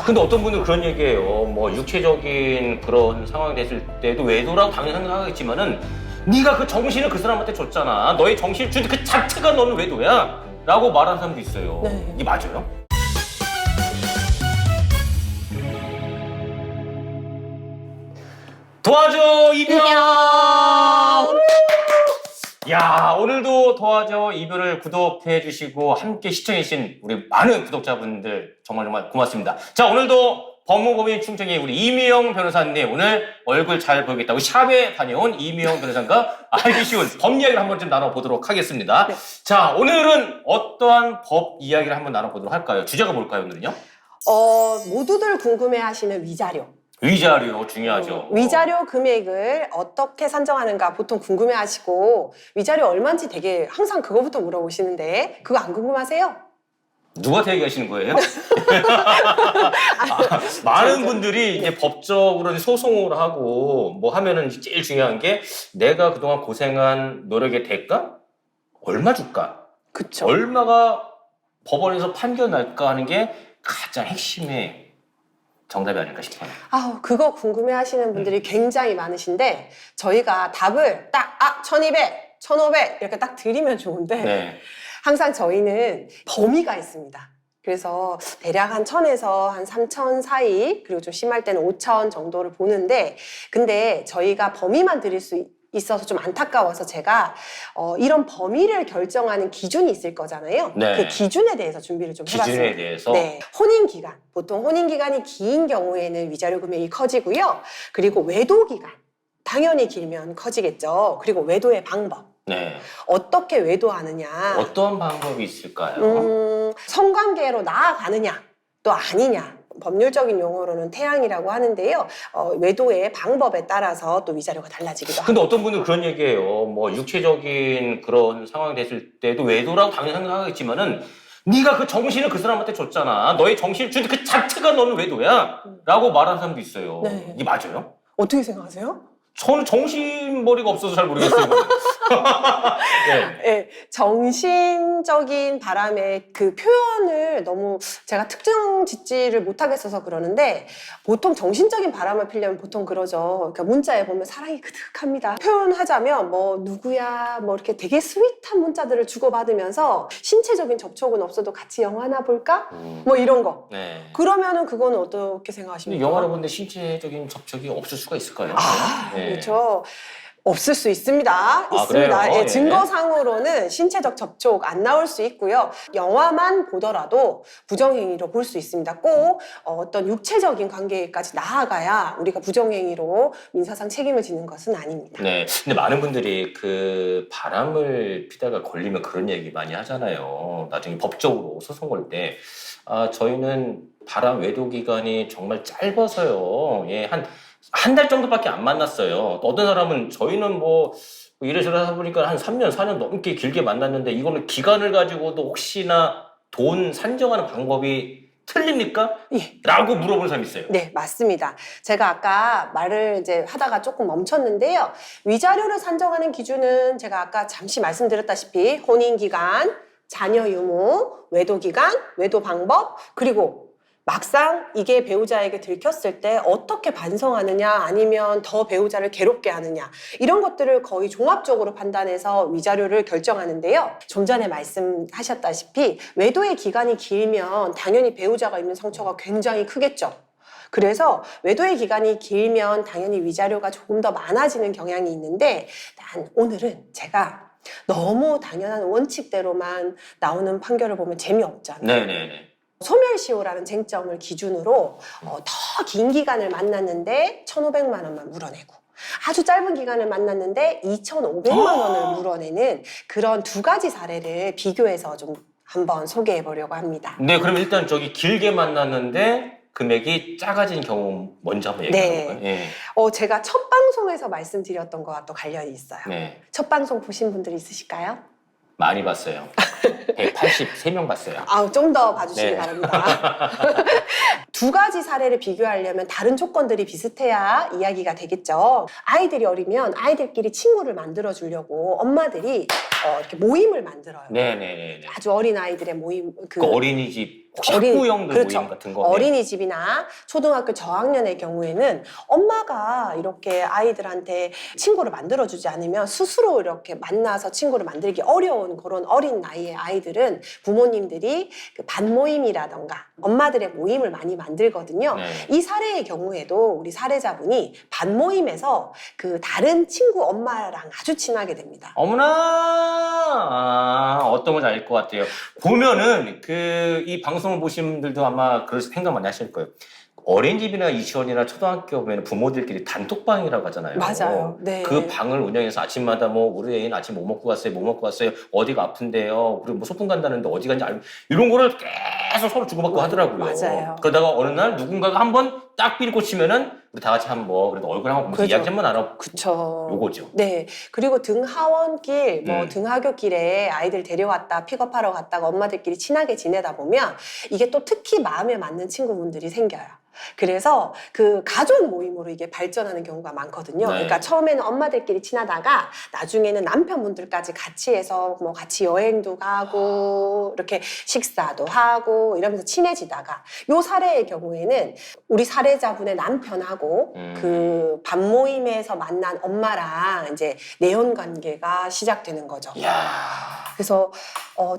근데 어떤 분은 그런 얘기해요. 뭐 육체적인 그런 상황이 됐을 때도 외도라고 당연히 생각하겠지만은 네가 그 정신을 그 사람한테 줬잖아. 너의 정신을 준 그 자체가 너는 외도야. 라고 말하는 사람도 있어요. 네. 이게 맞아요? 도와줘 이별! 야, 오늘도 도와줘 이별을 구독해 주시고 함께 시청해 주신 우리 많은 구독자분들 정말 고맙습니다. 자, 오늘도 법무법인 충청의 우리 이미영 변호사님 오늘 얼굴 잘 보이겠다고 샵에 다녀온 이미영 변호사님과 알기 쉬운 법 이야기를 한번 좀 나눠보도록 하겠습니다. 네. 자, 오늘은 어떠한 법 이야기를 한번 나눠보도록 할까요? 주제가 뭘까요, 오늘은요? 모두들 궁금해하시는 위자료. 위자료 중요하죠. 위자료 금액을 어떻게 산정하는가 보통 궁금해하시고 위자료 얼마인지 되게 항상 그거부터 물어보시는데 그거 안 궁금하세요? 누구한테 얘기하시는 거예요? 많은 분들이 이제 법적으로 소송을 하고 뭐 하면은 제일 중요한 게 내가 그동안 고생한 노력의 대가? 얼마 줄까? 그쵸. 얼마가 법원에서 판결 날까 하는 게 가장 핵심의 정답이 아닐까 싶어요. 그거 궁금해하시는 분들이 굉장히 많으신데 저희가 답을 딱 1200, 1500 이렇게 딱 드리면 좋은데 네. 항상 저희는 범위가 있습니다. 그래서 대략 한 1000에서 한 3000 사이 그리고 좀 심할 때는 5000 정도를 보는데 근데 저희가 범위만 드릴 수 있어서 좀 안타까워서 제가 이런 범위를 결정하는 기준이 있을 거잖아요. 네. 그 기준에 대해서 준비를 좀 해봤습니다. 기준에 대해서 네. 혼인기간. 보통 혼인기간이 긴 경우에는 위자료 금액이 커지고요. 그리고 외도기간. 당연히 길면 커지겠죠. 그리고 외도의 방법. 네. 어떻게 외도하느냐. 어떤 방법이 있을까요? 성관계로 나아가느냐 또 아니냐. 법률적인 용어로는 태양이라고 하는데요. 외도의 방법에 따라서 또 위자료가 달라지기도 근데 합니다. 어떤 분은 그런 얘기해요. 뭐 육체적인 그런 상황이 됐을 때도 외도라고 당연히 생각하겠지만은 네가 그 정신을 그 사람한테 줬잖아. 너의 정신을 준 그 자체가 너는 외도야. 라고 말하는 사람도 있어요. 네. 이게 맞아요? 어떻게 생각하세요? 저는 정신머리가 없어서 잘 모르겠어요. 네. 네, 정신적인 바람에 그 표현을 너무 제가 특정 짓지를 못하겠어서 그러는데 보통 정신적인 바람을 피려면 보통 그러죠. 그러니까 문자에 보면 사랑이 그득합니다. 표현하자면 뭐 누구야 뭐 이렇게 되게 스윗한 문자들을 주고받으면서 신체적인 접촉은 없어도 같이 영화나 볼까? 뭐 이런 거. 네. 그러면은 그거는 어떻게 근데 생각하십니까? 영화를 보는데 신체적인 접촉이 없을 수가 있을까요? 네. 그렇죠. 없을 수 있습니다. 있습니다. 그래요? 예, 예. 증거상으로는 신체적 접촉 안 나올 수 있고요. 영화만 보더라도 부정행위로 볼 수 있습니다. 꼭 어떤 육체적인 관계까지 나아가야 우리가 부정행위로 민사상 책임을 지는 것은 아닙니다. 네. 근데 많은 분들이 그 바람을 피다가 걸리면 그런 얘기 많이 하잖아요. 나중에 법적으로 소송 걸 때. 저희는 바람 외도 기간이 정말 짧아서요. 예, 한 달 정도밖에 안 만났어요. 어떤 사람은 저희는 뭐 이래저래 하다 보니까 한 3년, 4년 넘게 길게 만났는데 이거는 기간을 가지고도 혹시나 돈 산정하는 방법이 틀립니까? 예. 라고 물어보는 사람이 있어요. 네, 맞습니다. 제가 아까 말을 이제 하다가 조금 멈췄는데요. 위자료를 산정하는 기준은 제가 아까 잠시 말씀드렸다시피 혼인기간, 자녀 유무, 외도기간, 외도 방법, 그리고 막상 이게 배우자에게 들켰을 때 어떻게 반성하느냐 아니면 더 배우자를 괴롭게 하느냐 이런 것들을 거의 종합적으로 판단해서 위자료를 결정하는데요. 좀 전에 말씀하셨다시피 외도의 기간이 길면 당연히 배우자가 입는 상처가 굉장히 크겠죠. 그래서 외도의 기간이 길면 당연히 위자료가 조금 더 많아지는 경향이 있는데 오늘은 제가 너무 당연한 원칙대로만 나오는 판결을 보면 재미없잖아요. 네네네. 소멸시효라는 쟁점을 기준으로 더 긴 기간을 만났는데 1,500만 원만 물어내고 아주 짧은 기간을 만났는데 2,500만 원을 물어내는 그런 두 가지 사례를 비교해서 좀 한번 소개해 보려고 합니다. 네, 그럼 일단 저기 길게 만났는데 금액이 작아진 경우 먼저 한번 얘기해 볼까요? 네. 제가 첫 방송에서 말씀드렸던 거와 또 관련이 있어요. 네. 첫 방송 보신 분들 있으실까요? 많이 봤어요. 183명 봤어요. 좀 더 봐주시기 네. 바랍니다. 두 가지 사례를 비교하려면 다른 조건들이 비슷해야 이야기가 되겠죠. 아이들이 어리면 아이들끼리 친구를 만들어주려고 엄마들이 이렇게 모임을 만들어요. 네네네. 아주 어린 아이들의 모임. 그 어린이집 혹시 학부형들 그렇죠. 모임 같은 거? 어린이집이나 초등학교 저학년의 경우에는 엄마가 이렇게 아이들한테 친구를 만들어주지 않으면 스스로 이렇게 만나서 친구를 만들기 어려운 그런 어린 나이의 아이들은 부모님들이 그 반모임이라던가 엄마들의 모임을 많이 만들거든요. 네. 이 사례의 경우에도 우리 사례자분이 반모임에서 그 다른 친구 엄마랑 아주 친하게 됩니다. 어머나! 어떤 건지 알 것 같아요. 보면은 이 방송을 보신 분들도 아마 그럴 생각 많이 하실 거예요. 어린이집이나 유치원이나 초등학교 보면 부모들끼리 단톡방이라고 하잖아요. 맞아요. 네. 그 방을 운영해서 아침마다 뭐 우리 애인 아침 뭐 먹고 갔어요, 뭐 먹고 갔어요, 어디가 아픈데요, 그리고 뭐 소풍 간다는데 어디 간지 알고 이런 거를 계속 서로 주고받고 하더라고요. 맞아요. 그러다가 어느 날 누군가가 한번 딱 삘 꽂히면은 우리 다 같이 한번 그래도 얼굴 한번 보면서 그죠. 이야기 한번 나눠. 그쵸. 요거죠. 네. 그리고 등하원길, 등하교길에 아이들 데려왔다, 픽업하러 갔다가 엄마들끼리 친하게 지내다 보면 이게 또 특히 마음에 맞는 친구분들이 생겨요. 그래서 그 가족 모임으로 이게 발전하는 경우가 많거든요. 네. 그러니까 처음에는 엄마들끼리 친하다가 나중에는 남편분들까지 같이 해서 뭐 같이 여행도 가고 이렇게 식사도 하고 이러면서 친해지다가 요 사례의 경우에는 우리 사례자분의 남편하고 그 반모임에서 만난 엄마랑 이제 내연 관계가 시작되는 거죠. 이야. 그래서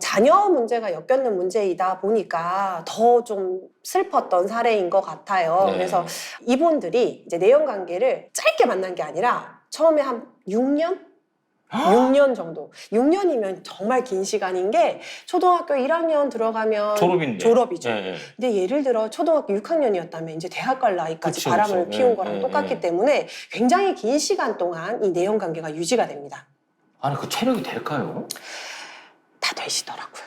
자녀 문제가 엮여있는 문제이다 보니까 더 좀 슬펐던 사례인 것 같아요. 네. 그래서 이분들이 이제 내연 관계를 짧게 만난 게 아니라 처음에 한 6년? 6년 정도. 6년이면 정말 긴 시간인 게 초등학교 1학년 들어가면 졸업이죠. 네. 근데 예를 들어 초등학교 6학년이었다면 이제 대학 갈 나이까지 그쵸, 바람을 그쵸. 피운 거랑 똑같기 때문에 굉장히 긴 시간 동안 이 내연 관계가 유지가 됩니다. 아니 그 체력이 될까요? 다 되시더라고요.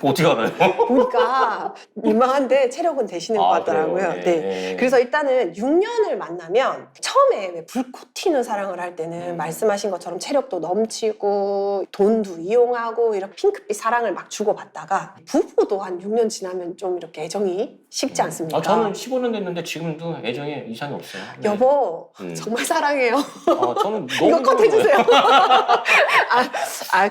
어떻게 알아요? 보니까 민망한데 체력은 되시는 것 같더라고요. 그래요? 네. 그래서 일단은 6년을 만나면 처음에 왜 불꽃 튀는 사랑을 할 때는 말씀하신 것처럼 체력도 넘치고 돈도 이용하고 이렇게 핑크빛 사랑을 막 주고받다가 부부도 한 6년 지나면 좀 이렇게 애정이 식지 않습니까? 저는 15년 됐는데 지금도 애정에 이상이 없어요. 네. 여보 정말 사랑해요. 저는 너무 이거 컷 해주세요.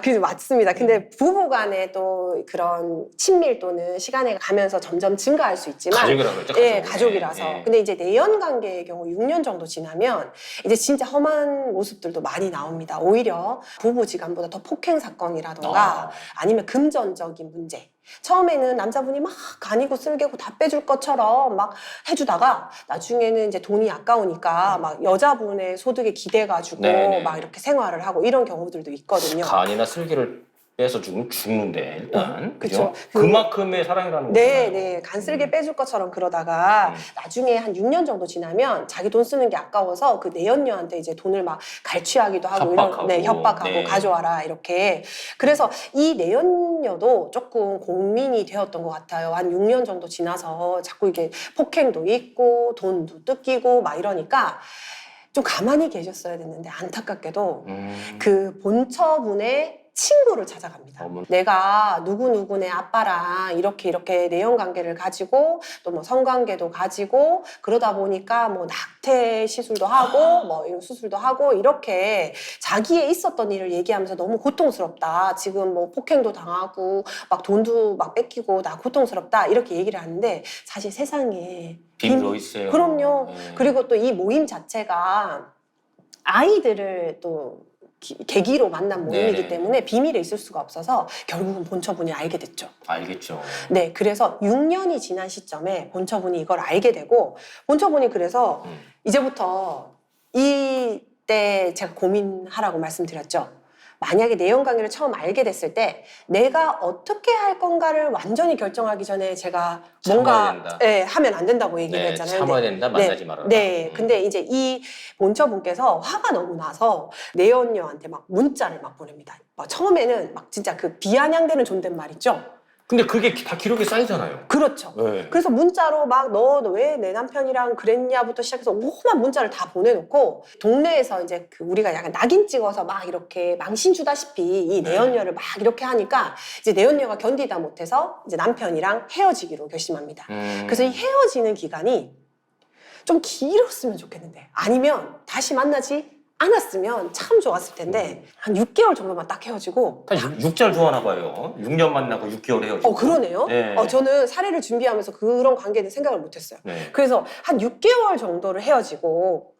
그 맞습니다. 근데 부부간에 또 그런 친밀도는 시간에 가면서 점점 증가할 수 있지만 가족이라고 그랬죠. 예, 가족이라서. 예. 근데 이제 내연 관계의 경우 6년 정도 지나면 이제 진짜 험한 모습들도 많이 나옵니다. 오히려 부부지간보다 더 폭행 사건이라던가 아니면 금전적인 문제. 처음에는 남자분이 막 간이고 쓸개고 다 빼줄 것처럼 막 해주다가 나중에는 이제 돈이 아까우니까 막 여자분의 소득에 기대가지고 네네. 막 이렇게 생활을 하고 이런 경우들도 있거든요. 간이나 쓸개를 빼서 죽으면 죽는데 일단 그쵸. 그죠? 그만큼의 사랑이라는 네, 거잖아요. 네. 간쓸게 빼줄 것처럼 그러다가 나중에 한 6년 정도 지나면 자기 돈 쓰는 게 아까워서 그 내연녀한테 이제 돈을 막 갈취하기도 하고 협박하고. 협박하고 네. 가져와라 이렇게. 그래서 이 내연녀도 조금 고민이 되었던 것 같아요. 한 6년 정도 지나서 자꾸 이게 폭행도 있고 돈도 뜯기고 막 이러니까 좀 가만히 계셨어야 됐는데 안타깝게도 그 본처분의 친구를 찾아갑니다. 내가 누구누구네 아빠랑 이렇게 내연 관계를 가지고 또 뭐 성관계도 가지고 그러다 보니까 뭐 낙태 시술도 하고 뭐 이런 수술도 하고 이렇게 자기의 있었던 일을 얘기하면서 너무 고통스럽다. 지금 뭐 폭행도 당하고 막 돈도 막 뺏기고 나 고통스럽다. 이렇게 얘기를 하는데 사실 세상에 비밀로 있어요. 그럼요. 네. 그리고 또 이 모임 자체가 아이들을 또 계기로 만난 모임이기 네네. 때문에 비밀에 있을 수가 없어서 결국은 본처분이 알게 됐죠. 알겠죠. 네, 그래서 6년이 지난 시점에 본처분이 이걸 알게 되고 본처분이 그래서 이제부터 이때 제가 고민하라고 말씀드렸죠. 만약에 내연 관계를 처음 알게 됐을 때 내가 어떻게 할 건가를 완전히 결정하기 전에 제가 뭔가 하면 안 된다고 얘기를 했잖아요. 참아야 된다, 만나지 말아라. 네, 근데 이제 이 본처분께서 화가 너무 나서 내연녀한테 막 문자를 막 보냅니다. 막 처음에는 막 진짜 그 비아냥대는 존댓말 있죠. 근데 그게 다 기록에 쌓이잖아요. 그렇죠. 네. 그래서 문자로 막 너 왜 내 남편이랑 그랬냐부터 시작해서 오만 문자를 다 보내놓고 동네에서 이제 그 우리가 약간 낙인 찍어서 막 이렇게 망신 주다시피 이 내연녀를 막 이렇게 하니까 이제 내연녀가 견디다 못해서 이제 남편이랑 헤어지기로 결심합니다. 그래서 이 헤어지는 기간이 좀 길었으면 좋겠는데 아니면 다시 만나지 않았으면 참 좋았을 텐데 한 6개월 정도만 딱 헤어지고 다 6잘 좋아하나 봐요. 6년 만나고 6개월 헤어지고. 그러네요. 네. 저는 사례를 준비하면서 그런 관계는 생각을 못했어요. 네. 그래서 한 6개월 정도를 헤어지고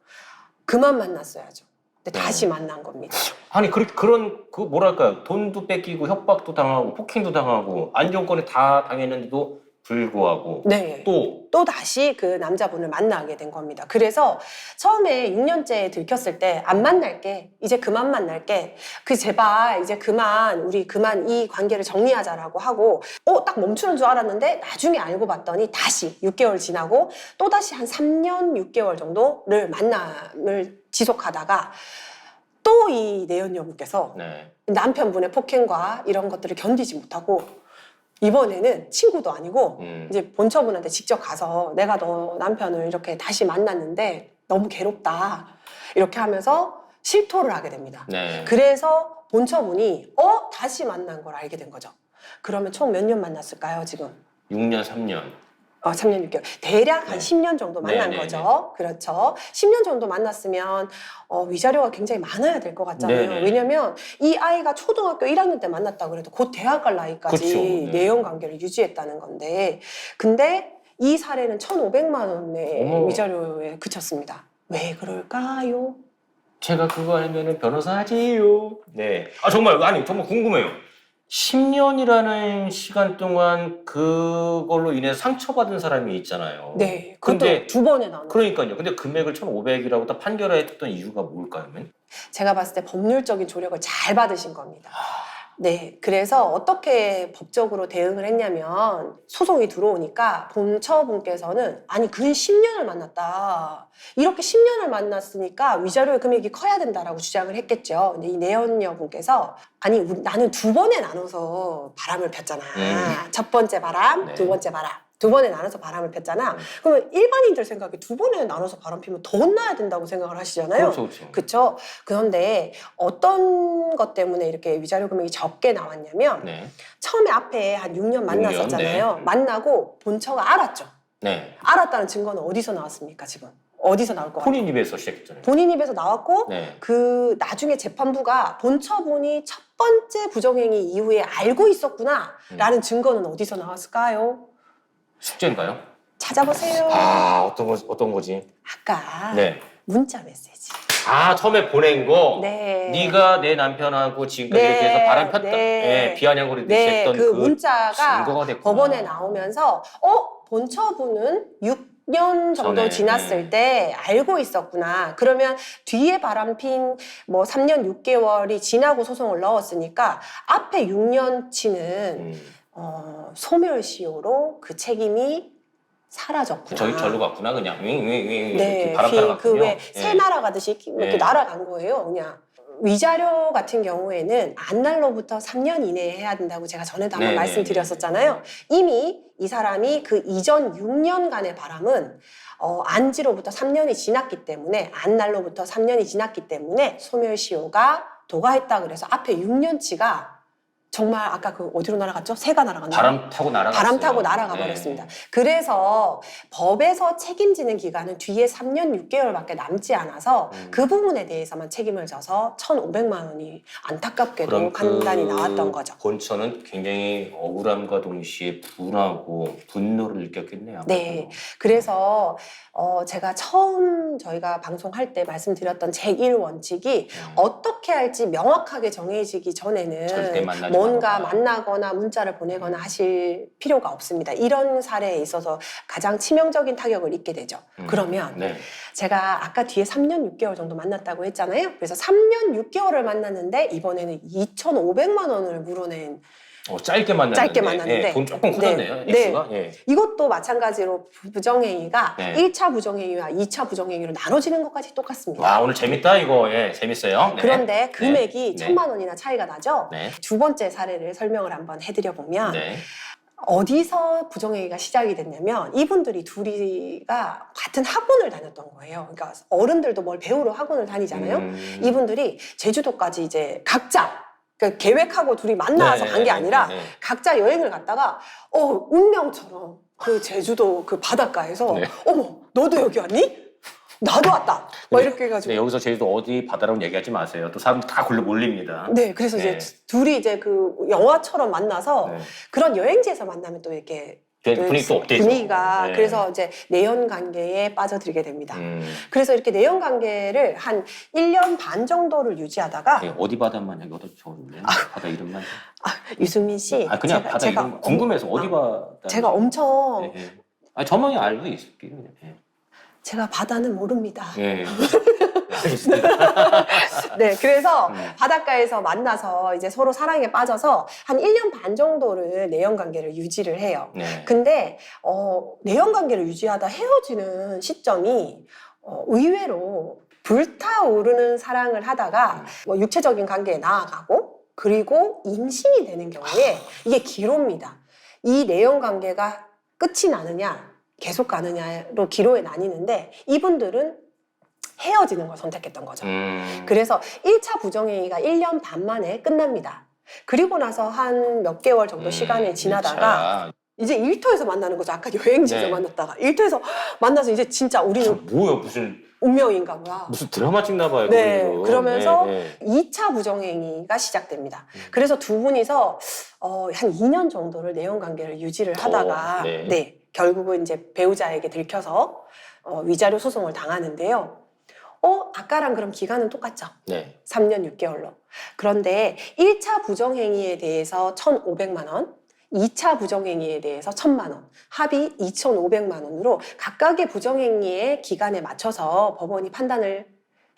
그만 만났어야죠. 근데 네. 다시 만난 겁니다. 아니 그런 그 뭐랄까요? 돈도 뺏기고 협박도 당하고 폭행도 당하고 안정권에 다 당했는데도 불구하고 네. 또 다시 그 남자분을 만나게 된 겁니다. 그래서 처음에 6년째 들켰을 때 안 만날게, 이제 그만 만날게, 제발 이제 우리 그만 이 관계를 정리하자라고 하고 딱 멈추는 줄 알았는데 나중에 알고 봤더니 다시 6개월 지나고 또 다시 한 3년 6개월 정도를 만남을 지속하다가 또 이 내연 여부께서 네. 남편분의 폭행과 이런 것들을 견디지 못하고 이번에는 친구도 아니고 이제 본처분한테 직접 가서 내가 너 남편을 이렇게 다시 만났는데 너무 괴롭다 이렇게 하면서 실토를 하게 됩니다. 네. 그래서 본처분이 다시 만난 걸 알게 된 거죠. 그러면 총 몇 년 만났을까요 지금? 6년, 3년. 3년 6개월. 대략 한 네. 10년 정도 만난 네, 네, 거죠. 그렇죠. 10년 정도 만났으면 위자료가 굉장히 많아야 될 것 같잖아요. 네, 네. 왜냐면 이 아이가 초등학교 1학년 때 만났다 그래도 곧 대학 갈 나이까지 그렇죠. 네. 내연 관계를 유지했다는 건데 근데 이 사례는 1,500만 원의 어머. 위자료에 그쳤습니다. 왜 그럴까요? 제가 그거 하면은 변호사 하지요. 네. 정말 정말 궁금해요. 10년이라는 시간 동안 그걸로 인해서 상처받은 사람이 있잖아요. 네. 근데 그것도 2번에 나눠. 그러니까요. 근데 금액을 1,500이라고 딱 판결했던 이유가 뭘까요? 제가 봤을 때 법률적인 조력을 잘 받으신 겁니다. 네, 그래서 어떻게 법적으로 대응을 했냐면 소송이 들어오니까 본처분께서는 아니 근 10년을 만났다. 이렇게 10년을 만났으니까 위자료의 금액이 커야 된다라고 주장을 했겠죠. 근데 이 내연녀분께서 아니 나는 2번에 나눠서 바람을 폈잖아. 첫 번째 바람, 네. 두 번째 바람. 2번에 나눠서 바람을 폈잖아. 그러면 일반인들 생각에 2번에 나눠서 바람 피면 더 혼나야 된다고 생각을 하시잖아요. 그렇죠. 그렇죠. 그런데 어떤 것 때문에 이렇게 위자료 금액이 적게 나왔냐면 네. 처음에 앞에 한 6년 만났었잖아요. 네. 만나고 본처가 알았죠. 네. 알았다는 증거는 어디서 나왔습니까 지금? 어디서 나올 것 같아요? 본인 입에서 시작했잖아요. 본인 입에서 나왔고 네. 그 나중에 재판부가 본처분이 첫 번째 부정행위 이후에 알고 있었구나라는 증거는 어디서 나왔을까요? 숙제인가요? 찾아보세요. 어떤 거지? 아까 네. 문자 메시지. 처음에 보낸 거. 네. 네가 내 남편하고 지금까지 네. 이렇게 해서 바람 폈다. 네. 비아냥거리듯이 네, 했던 그 문자가 증거가 됐구나. 법원에 나오면서 본처분은 6년 정도 전에, 지났을 때 알고 있었구나. 그러면 뒤에 바람핀 3년 6개월이 지나고 소송을 넣었으니까 앞에 6년치는 소멸시효로 그 책임이 사라졌구나. 절로 갔구나 그냥 윙윙윙 네, 이렇게 바람 타러 갔군요. 왜 새 날아가듯이 이렇게 네. 날아간 거예요, 그냥. 위자료 같은 경우에는 안날로부터 3년 이내에 해야 된다고 제가 전에도 한번 네, 말씀드렸었잖아요. 이미 이 사람이 그 이전 6년간의 바람은 안지로부터 3년이 지났기 때문에 안날로부터 3년이 지났기 때문에 소멸시효가 도가했다 그래서 앞에 6년치가 정말 아까 어디로 날아갔죠? 새가 날아갔나요? 바람 타고 날아갔어요. 바람 타고 날아가 버렸습니다. 그래서 법에서 책임지는 기간은 뒤에 3년 6개월밖에 남지 않아서 그 부분에 대해서만 책임을 져서 1,500만 원이 안타깝게도 판단이 나왔던 거죠. 본처는 굉장히 억울함과 동시에 분하고 분노를 느꼈겠네요. 네. 그래서 제가 처음 저희가 방송할 때 말씀드렸던 제1원칙이 어떻게 할지 명확하게 정해지기 전에는 절대 만나지 뭔가 마라. 만나거나 문자를 보내거나 하실 필요가 없습니다. 이런 사례에 있어서 가장 치명적인 타격을 입게 되죠. 그러면 네. 제가 아까 뒤에 3년 6개월 정도 만났다고 했잖아요. 그래서 3년 6개월을 만났는데 이번에는 2,500만 원을 물어낸 짧게 만났는데 네, 돈 조금 커졌네요. 네. 액수가. 네. 이것도 마찬가지로 부정행위가 네. 1차 부정행위와 2차 부정행위로 나눠지는 것까지 똑같습니다. 오늘 재밌다 이거. 재밌어요. 네. 그런데 금액이 네. 1,000만 원이나 차이가 나죠. 네. 두 번째 사례를 설명을 한번 해드려 보면 네. 어디서 부정행위가 시작이 됐냐면 이분들이 둘이가 같은 학원을 다녔던 거예요. 그러니까 어른들도 뭘 배우러 학원을 다니잖아요. 이분들이 제주도까지 이제 각자 그러니까 계획하고 둘이 만나서 간 게 아니라 각자 여행을 갔다가 운명처럼 그 제주도 그 바닷가에서 네. 어머 너도 여기 왔니? 나도 왔다. 막 이렇게 해가지고. 네, 여기서 제주도 어디 바다라고 얘기하지 마세요. 또 사람들 다 골로 몰립니다. 네, 그래서 네. 이제 둘이 이제 그 영화처럼 만나서 네. 그런 여행지에서 만나면 또 이렇게 분위기 또 업되죠. 분위기가 네. 그래서 이제 내연 관계에 빠져들게 됩니다. 음. 그래서 이렇게 내연 관계를 한 1년 반 정도를 유지하다가 네, 어디 바다만 여기 어디 좋은데 바다 이름만. 유승민 씨, 그냥 바다 이름 궁금해서 어디 바다. 제가 엄청 네, 네. 저만이 알고 있을게요. 네. 제가 바다는 모릅니다. 네. 알겠습니다. 네, 그래서 바닷가에서 만나서 이제 서로 사랑에 빠져서 한 1년 반 정도를 내연 관계를 유지를 해요. 네. 근데 내연 관계를 유지하다 헤어지는 시점이 의외로 불타오르는 사랑을 하다가 뭐 육체적인 관계에 나아가고 그리고 임신이 되는 경우에 이게 기로입니다. 이 내연 관계가 끝이 나느냐 계속 가느냐로 기로에 나뉘는데 이분들은 헤어지는 걸 선택했던 거죠. 그래서 1차 부정행위가 1년 반 만에 끝납니다. 그리고 나서 한 몇 개월 정도 시간이 지나다가 이제 일터에서 만나는 거죠. 아까 여행지에서 네. 만났다가 일터에서 만나서 이제 진짜 우리는 뭐야 무슨 운명인가 보야. 무슨 드라마 찍나 봐요. 네, 그분들은. 그러면서 네, 2차 부정행위가 시작됩니다. 그래서 두 분이서 한 2년 정도를 내연 관계를 유지를 하다가 네. 결국은 이제 배우자에게 들켜서 위자료 소송을 당하는데요. 아까랑 그럼 기간은 똑같죠? 네. 3년 6개월로. 그런데 1차 부정행위에 대해서 1,500만 원, 2차 부정행위에 대해서 1,000만 원, 합의 2,500만 원으로 각각의 부정행위의 기간에 맞춰서 법원이 판단을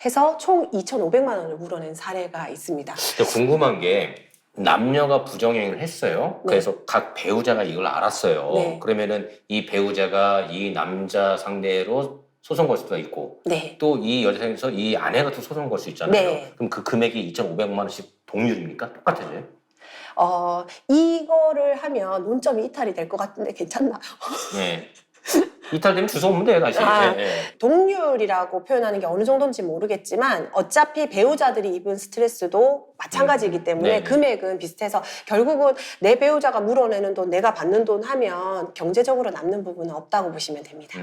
해서 총 2,500만 원을 물어낸 사례가 있습니다. 궁금한 게 남녀가 부정행위를 했어요. 네. 그래서 각 배우자가 이걸 알았어요. 네. 그러면은 이 배우자가 이 남자 상대로 소송 걸 수가 있고 네. 또 이 여자 상대에서 이 아내가 또 소송 걸 수 있잖아요. 네. 그럼 그 금액이 2,500만 원씩 동률입니까? 똑같아져요? 이거를 하면 논점이 이탈이 될 것 같은데 괜찮나요? 네. 이탈되면 주소 오면 돼요, 다시. 아. 네. 동률이라고 표현하는 게 어느 정도인지 모르겠지만 어차피 배우자들이 입은 스트레스도 마찬가지이기 때문에 네네. 금액은 비슷해서 결국은 내 배우자가 물어내는 돈, 내가 받는 돈 하면 경제적으로 남는 부분은 없다고 보시면 됩니다.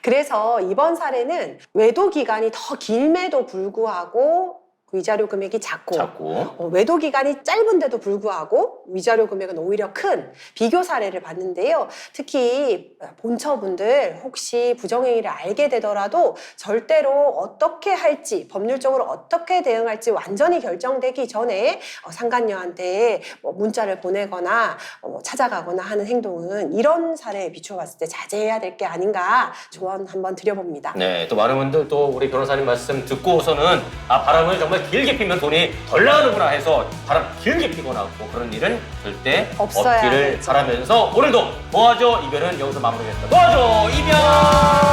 그래서 이번 사례는 외도 기간이 더 길매도 불구하고 위자료 금액이 작고 외도 기간이 짧은데도 불구하고 위자료 금액은 오히려 큰 비교 사례를 봤는데요. 특히 본처분들 혹시 부정행위를 알게 되더라도 절대로 어떻게 할지 법률적으로 어떻게 대응할지 완전히 결정되기 전에 상간녀한테 문자를 보내거나 찾아가거나 하는 행동은 이런 사례에 비춰봤을 때 자제해야 될 게 아닌가 조언 한번 드려봅니다. 네, 또 많은 분들 또 우리 변호사님 말씀 듣고서는 바람을 정말 길게 피면 돈이 덜 나가는구나 해서 바람 길게 피거나 그런 일은 절대 없어야 없기를 되죠. 바라면서 오늘도 도와줘 이별은 여기서 마무리하겠습니다. 도와줘 이별!